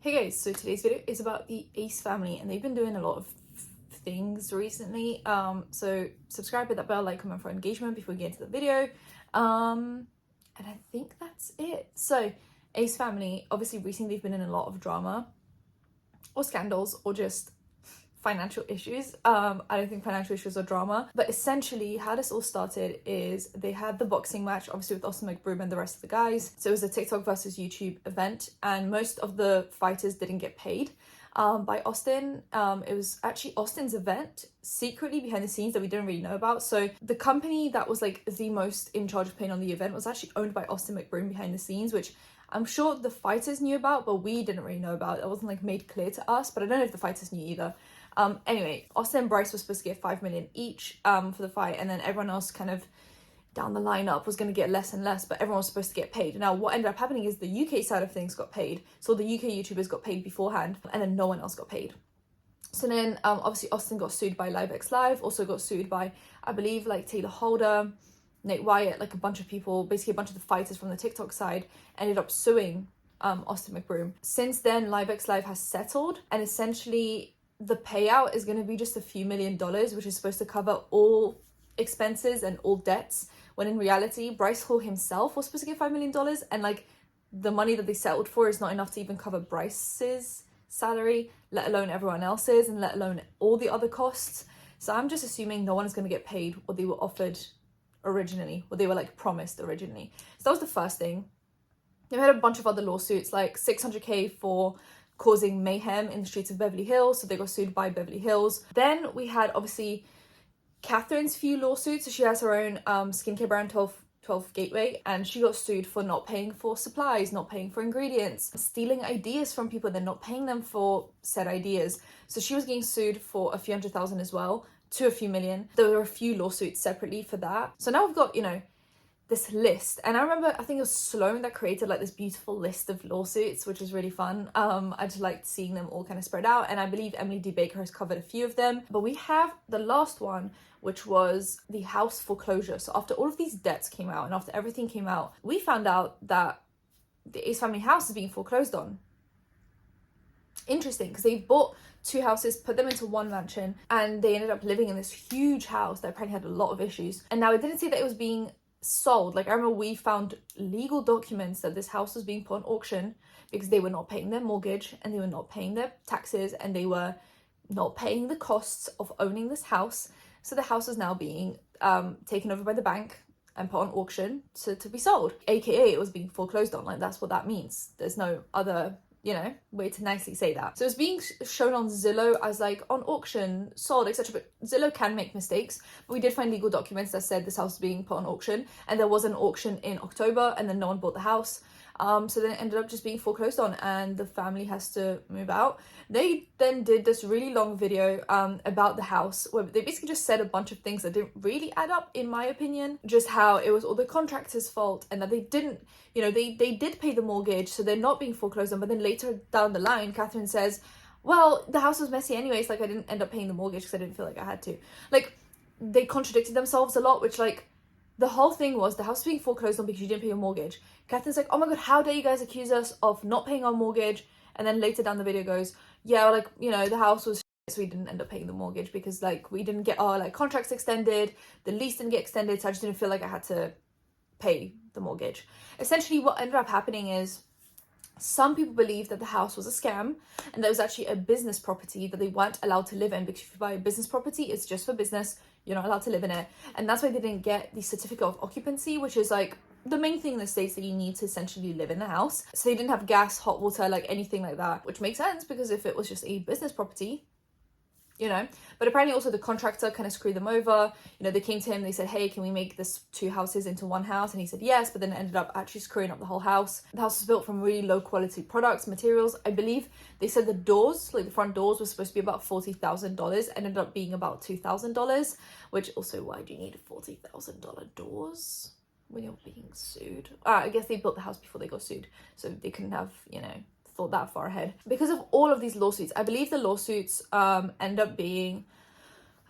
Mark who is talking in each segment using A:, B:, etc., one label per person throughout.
A: Hey guys, so today's video is about the Ace family, and they've been doing a lot of things recently. So subscribe, hit that bell, like, comment for engagement before we get into the video. And I think that's it. So Ace family, obviously recently they've been in a lot of drama or scandals or just financial issues. I don't think financial issues are drama, but essentially how this all started is they had the boxing match, obviously with Austin McBroom and the rest of the guys. So it was a TikTok versus YouTube event, and most of the fighters didn't get paid by Austin. It was actually Austin's event secretly behind the scenes that we didn't really know about. So the company that was like the most in charge of paying on the event was actually owned by Austin McBroom behind the scenes, which I'm sure the fighters knew about, but we didn't really know about. It wasn't like made clear to us, but I don't know if the fighters knew either. Anyway, Austin and Bryce were supposed to get $5 million each for the fight, and then everyone else kind of down the lineup was going to get less and less, but everyone was supposed to get paid. Now, what ended up happening is the UK side of things got paid, so the UK YouTubers got paid beforehand, and then no one else got paid. So then, obviously, Austin got sued by LiveXLive, also got sued by, I believe, like Taylor Holder, Nate Wyatt, like a bunch of people, basically a bunch of the fighters from the TikTok side ended up suing Austin McBroom. Since then, LiveXLive has settled, and essentially the payout is going to be just a few $1 million, which is supposed to cover all expenses and all debts, when in reality Bryce Hall himself was supposed to get $5 million, and like the money that they settled for is not enough to even cover Bryce's salary, let alone everyone else's, and let alone all the other costs. So I'm just assuming no one is going to get paid what they were offered originally, what they were like promised originally. So that was the first thing. They had a bunch of other lawsuits, like $600K for causing mayhem in the streets of Beverly Hills, so they got sued by Beverly Hills. Then we had obviously Catherine's few lawsuits. So she has her own skincare brand, 12 Gateway, and she got sued for not paying for supplies, not paying for ingredients, stealing ideas from people, then not paying them for said ideas. So she was getting sued for a few $100,000 as well, to a few million. There were a few lawsuits separately for that. So now we've got, this list, and I remember I think it was Sloan that created like this beautiful list of lawsuits, which was really fun. I just liked seeing them all kind of spread out, and I believe Emily D. Baker has covered a few of them. But we have the last one, which was the house foreclosure. So after all of these debts came out and after everything came out, we found out that the Ace family house is being foreclosed on. Interesting, because they bought two houses, put them into one mansion, and they ended up living in this huge house that apparently had a lot of issues. And now it didn't say that it was being sold. Like, I remember we found legal documents that this house was being put on auction because they were not paying their mortgage, and they were not paying their taxes, and they were not paying the costs of owning this house. So the house is now being taken over by the bank and put on auction to be sold, aka it was being foreclosed on. Like, that's what that means. There's no other way to nicely say that. So it's being shown on Zillow as like on auction, sold, etc. But Zillow can make mistakes. But we did find legal documents that said this house was being put on auction, and there was an auction in October, and then no one bought the house. So then it ended up just being foreclosed on, and the family has to move out. They then did this really long video about the house, where they basically just said a bunch of things that didn't really add up, in my opinion. Just how it was all the contractor's fault, and that they didn't, they did pay the mortgage, so they're not being foreclosed on. But then later down the line, Catherine says, well, the house was messy anyways, like I didn't end up paying the mortgage because I didn't feel like I had to. Like, they contradicted themselves a lot, which like, the whole thing was the house being foreclosed on because you didn't pay your mortgage. Catherine's like, oh my god, how dare you guys accuse us of not paying our mortgage? And then later down the video goes, yeah, like, the house was shit, so we didn't end up paying the mortgage because like we didn't get our like contracts extended, the lease didn't get extended, so I just didn't feel like I had to pay the mortgage. Essentially what ended up happening is some people believe that the house was a scam, and that it was actually a business property that they weren't allowed to live in, because if you buy a business property, it's just for business, you're not allowed to live in it. And that's why they didn't get the certificate of occupancy, which is like the main thing in the States that you need to essentially live in the house. So they didn't have gas, hot water, like anything like that, which makes sense because if it was just a business property, but apparently also the contractor kind of screwed them over. They came to him, they said, hey, can we make this two houses into one house? And he said yes, but then it ended up actually screwing up the whole house. The house was built from really low quality products, materials. I believe they said the doors, like the front doors, were supposed to be about $40,000, ended up being about $2,000, which also, why do you need $40,000 doors when you're being sued? I guess they built the house before they got sued, so they couldn't have, thought that far ahead. Because of all of these lawsuits, I believe the lawsuits end up being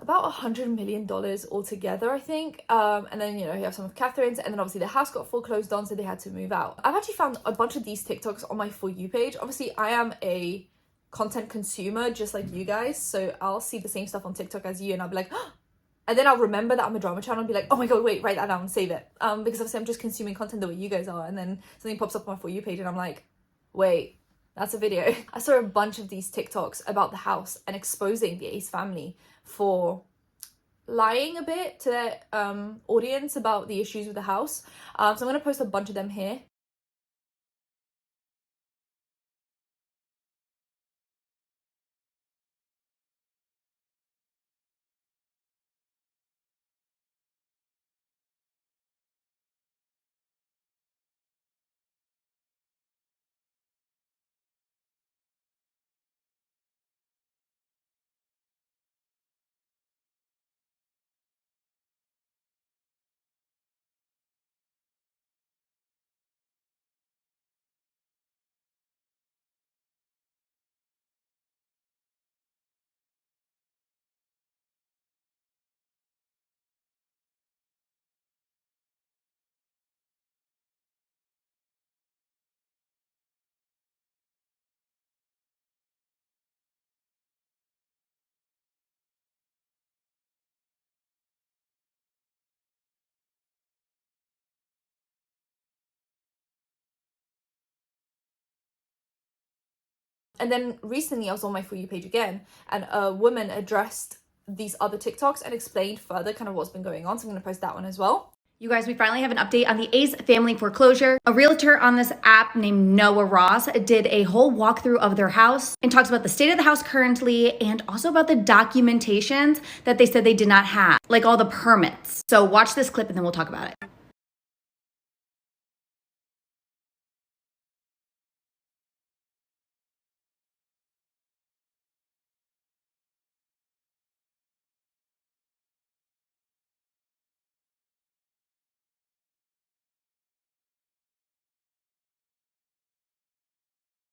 A: about $100 million altogether, I think. And then, you know, you have some of Catherine's, and then obviously the house got foreclosed on, so they had to move out. I've actually found a bunch of these TikToks on my For You page. Obviously, I am a content consumer just like you guys, so I'll see the same stuff on TikTok as you, and I'll be like, oh, and then I'll remember that I'm a drama channel and be like, oh my god, wait, write that down and save it. Because obviously I'm just consuming content the way you guys are, and then something pops up on my For You page and I'm like, wait, that's a video. I saw a bunch of these TikToks about the house and exposing the Ace family for lying a bit to their audience about the issues with the house. So I'm going to post a bunch of them here. And then recently I was on my For You page again, and a woman addressed these other TikToks and explained further kind of what's been going on. So I'm going to post that one as well.
B: You guys, we finally have an update on the Ace family foreclosure. A realtor on this app named Noah Ross did a whole walkthrough of their house and talks about the state of the house currently and also about the documentations that they said they did not have, like all the permits. So watch this clip and then we'll talk about it.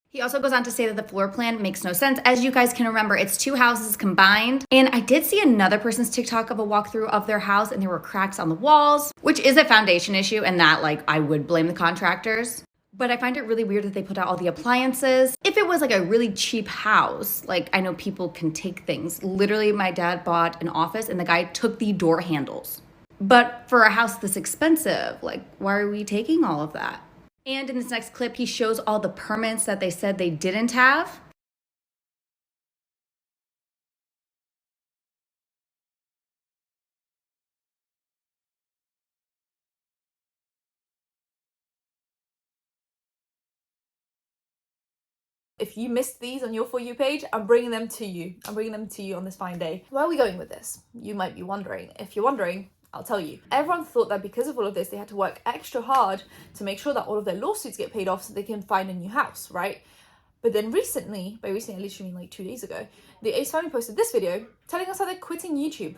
B: He also goes on to say that the floor plan makes no sense. As you guys can remember, it's two houses combined. And I did see another person's TikTok of a walkthrough of their house and there were cracks on the walls, which is a foundation issue, and that, like, I would blame the contractors. But I find it really weird that they put out all the appliances. If it was like a really cheap house, like, I know people can take things. Literally, my dad bought an office and the guy took the door handles. But for a house this expensive, like, why are we taking all of that? And in this next clip, he shows all the permits that they said they didn't have.
A: If you missed these on your For You page, I'm bringing them to you. I'm bringing them to you on this fine day. Where are we going with this? You might be wondering. If you're wondering, I'll tell you. Everyone thought that because of all of this, they had to work extra hard to make sure that all of their lawsuits get paid off so they can find a new house, right? But then recently, by recently I literally mean like 2 days ago, the Ace family posted this video telling us how they're quitting YouTube.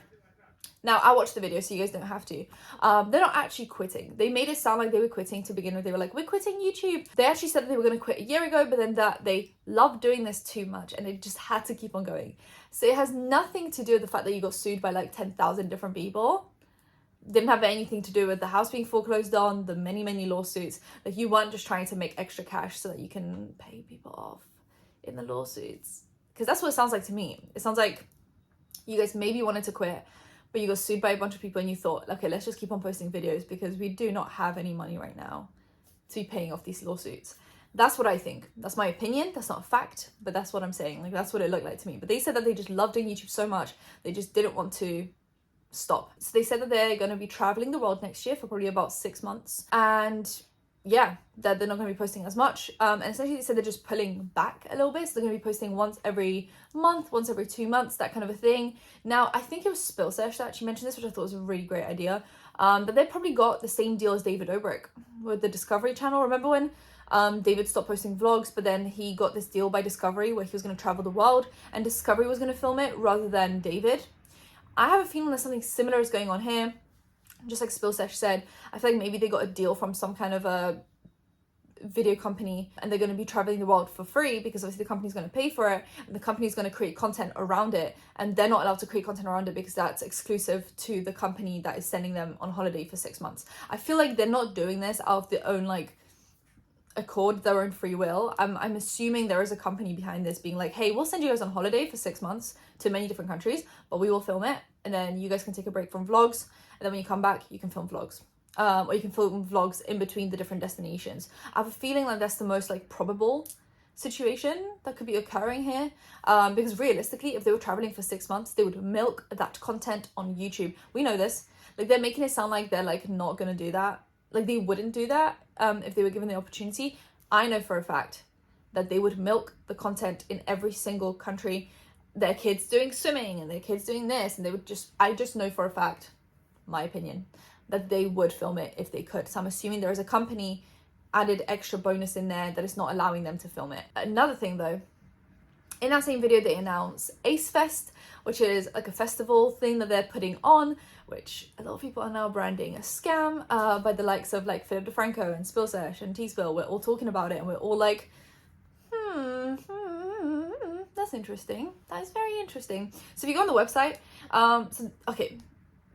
A: Now, I watched the video, so you guys don't have to. They're not actually quitting. They made it sound like they were quitting to begin with. They were like, we're quitting YouTube. They actually said that they were going to quit a year ago, but then that they loved doing this too much and they just had to keep on going. So it has nothing to do with the fact that you got sued by like 10,000 different people. Didn't have anything to do with the house being foreclosed on, the many lawsuits. Like, you weren't just trying to make extra cash so that you can pay people off in the lawsuits. Because that's what it sounds like to me. It sounds like you guys maybe wanted to quit, but you got sued by a bunch of people and you thought, okay, let's just keep on posting videos because we do not have any money right now to be paying off these lawsuits. That's what I think. That's my opinion. That's not a fact, but that's what I'm saying. Like, that's what it looked like to me. But they said that they just loved doing YouTube so much, they just didn't want to stop. So they said that they're going to be traveling the world next year for probably about 6 months. And yeah, that they're not going to be posting as much. And essentially they said they're just pulling back a little bit. So they're going to be posting once every month, once every 2 months, that kind of a thing. Now, I think it was Spillsesh that actually mentioned this, which I thought was a really great idea. But they probably got the same deal as David Dobrik with the Discovery Channel. Remember when David stopped posting vlogs, but then he got this deal by Discovery where he was going to travel the world and Discovery was going to film it rather than David? I have a feeling that something similar is going on here. Just like Spillsesh said, I feel like maybe they got a deal from some kind of a video company and they're going to be traveling the world for free because obviously the company's going to pay for it and the company's going to create content around it, and they're not allowed to create content around it because that's exclusive to the company that is sending them on holiday for 6 months. I feel like they're not doing this out of their own like accord, their own free will. I'm assuming there is a company behind this being like, hey, we'll send you guys on holiday for 6 months to many different countries, but we will film it and then you guys can take a break from vlogs, and then when you come back you can film vlogs. Or you can film vlogs in between the different destinations. I have a feeling like that's the most like probable situation that could be occurring here, because realistically, if they were traveling for 6 months, they would milk that content on YouTube. We know this. Like, they're making it sound like they're like not gonna do that. Like, they wouldn't do that if they were given the opportunity. I know for a fact that they would milk the content in every single country. Their kids doing swimming and their kids doing this, and they would just, I just know for a fact, my opinion, that they would film it if they could. So I'm assuming there is a company added extra bonus in there that is not allowing them to film it. Another thing though, in that same video they announce Ace Fest, which is like a festival thing that they're putting on, which a lot of people are now branding a scam by the likes of like Philip DeFranco and Spillsesh and T-Spill. We're all talking about it and we're all like, that's interesting. That is very interesting. So if you go on the website,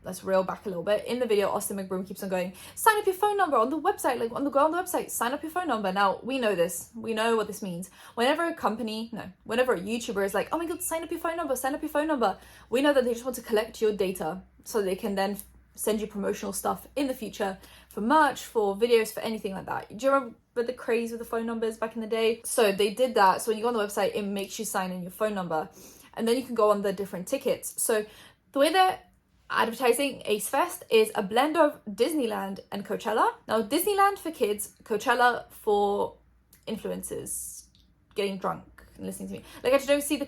A: let's reel back a little bit. In the video, Austin McBroom keeps on going, sign up your phone number on the website, like on the website, sign up your phone number. Now, we know this. We know what this means. Whenever a YouTuber is like, oh my God, sign up your phone number, we know that they just want to collect your data so they can then send you promotional stuff in the future for merch, for videos, for anything like that. Do you remember the craze with the phone numbers back in the day? So they did that. So when you go on the website, it makes you sign in your phone number and then you can go on the different tickets. So the way that advertising Ace Fest is a blend of Disneyland and Coachella. Now, Disneyland for kids, Coachella for influencers getting drunk and listening to me. Like, I just don't see the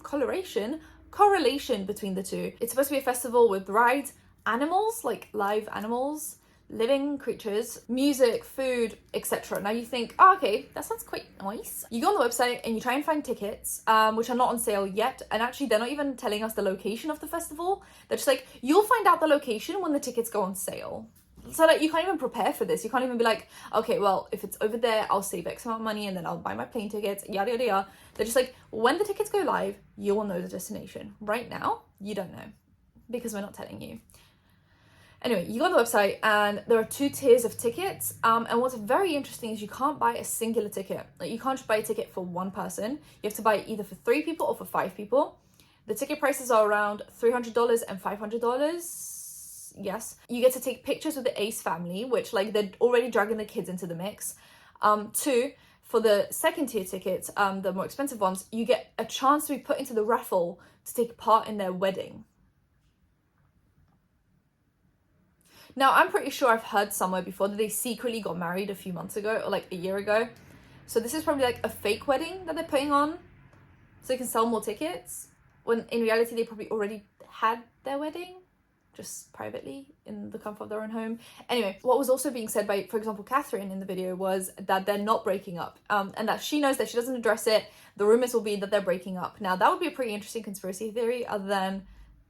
A: correlation between the two. It's supposed to be a festival with rides, animals, like live animals, living creatures, music, food, etc. Now you think, oh, okay, that sounds quite nice. You go on the website and you try and find tickets, which are not on sale yet. And actually, they're not even telling us the location of the festival. They're just like, you'll find out the location when the tickets go on sale. So like, you can't even prepare for this. You can't even be like, okay, well, if it's over there, I'll save X amount of money and then I'll buy my plane tickets, yada, yada, yada. They're just like, when the tickets go live, you will know the destination. Right now, you don't know because we're not telling you. Anyway, you go on the website and there are 2 tiers of tickets. And what's very interesting is you can't buy a singular ticket. Like, you can't just buy a ticket for one person. You have to buy it either for 3 people or for 5 people. The ticket prices are around $300 and $500. Yes. You get to take pictures with the Ace family, which like they're already dragging the kids into the mix. 2, for the second tier tickets, the more expensive ones, you get a chance to be put into the raffle to take part in their wedding. Now, I'm pretty sure I've heard somewhere before that they secretly got married a few months ago or like a year ago. So this is probably like a fake wedding that they're putting on so they can sell more tickets, when in reality they probably already had their wedding, just privately in the comfort of their own home. Anyway, what was also being said by, for example, Catherine in the video was that they're not breaking up, and that she knows that she doesn't address it. The rumors will be that they're breaking up. Now, that would be a pretty interesting conspiracy theory, other than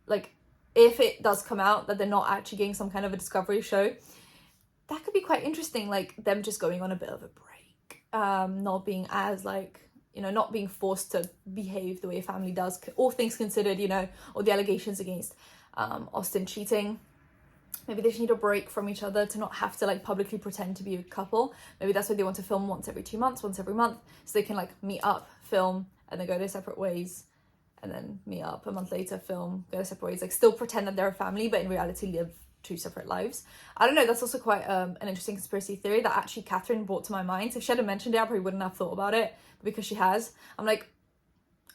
A: like, if it does come out that they're not actually getting some kind of a discovery show, that could be quite interesting, like them just going on a bit of a break, not being as like, not being forced to behave the way a family does, all things considered, or the allegations against Austin cheating. Maybe they just need a break from each other to not have to like publicly pretend to be a couple. Maybe that's why they want to film once every 2 months, once every month, so they can like meet up, film, and then go their separate ways. And then meet up a month later, film, go separate ways, like still pretend that they're a family, but in reality live 2 separate lives. I don't know, that's also quite an interesting conspiracy theory that actually Catherine brought to my mind. So if she hadn't mentioned it, I probably wouldn't have thought about it, but because she has, I'm like,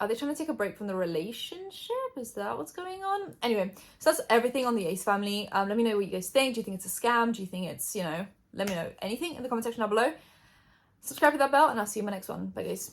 A: are they trying to take a break from the relationship? Is that what's going on? Anyway, so that's everything on the Ace family. Let me know what you guys think. Do you think it's a scam? Do you think it's, let me know anything in the comment section down below. Subscribe to that bell and I'll see you in my next one. Bye guys.